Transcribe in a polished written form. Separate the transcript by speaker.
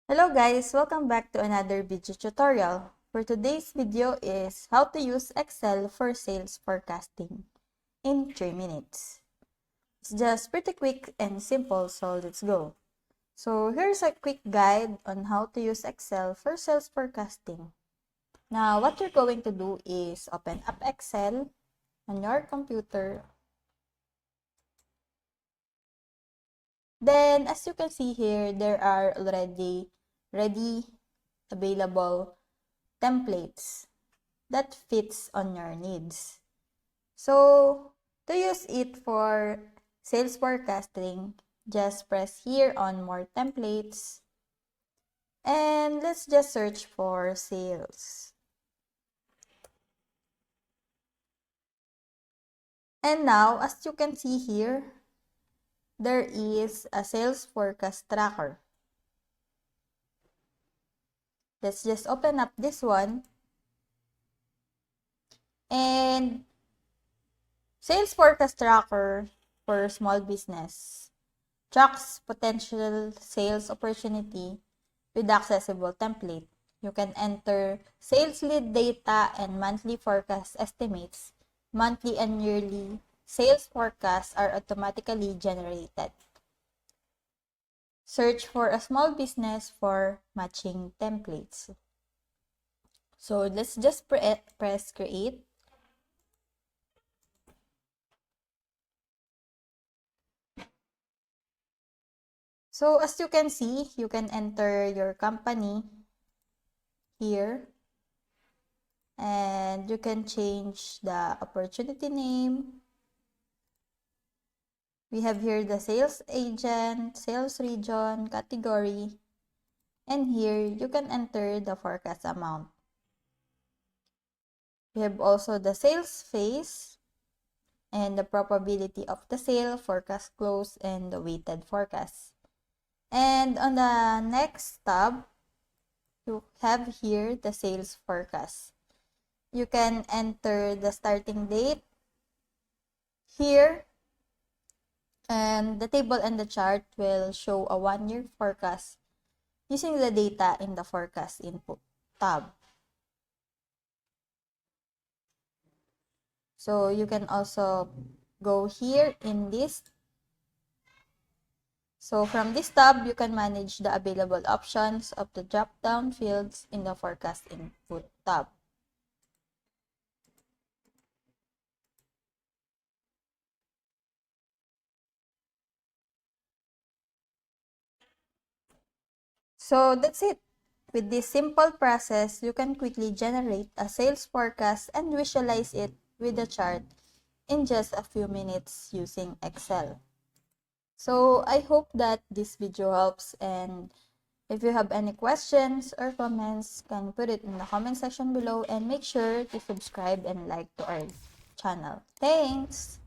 Speaker 1: Hello guys, welcome back to another video tutorial. For today's video is how to use Excel for sales forecasting in 3 minutes. It's just pretty quick and simple, so let's go. So here's a quick guide on how to use Excel for sales forecasting. Now what you're going to do is open up Excel on your computer. Then as you can see here, there are already ready available templates that fits on your needs. So to use it for sales forecasting, just press here on more templates and let's just search for sales. And now, as you can see here, there is a sales forecast tracker. Let's just open up this one. And sales forecast tracker for small business tracks potential sales opportunity with accessible template. You can enter sales lead data and monthly forecast estimates. Monthly and yearly sales forecasts are automatically generated. Search for a small business for matching templates. So let's just press create. So as you can see, you can enter your company here and you can change the opportunity name. We have here the sales agent, sales region, category, and here you can enter the forecast amount. We have also the sales phase and the probability of the sale, forecast close, and the weighted forecast. And on the next tab, you have here the sales forecast. You can enter the starting date here, and the table and the chart will show a 1-year forecast using the data in the forecast input tab. So you can also go here in this. So from this tab, you can manage the available options of the drop-down fields in the forecast input tab. So that's it. With this simple process, you can quickly generate a sales forecast and visualize it with the chart in just a few minutes using Excel. So I hope that this video helps, and if you have any questions or comments, can put it in the comment section below and make sure to subscribe and like to our channel. Thanks!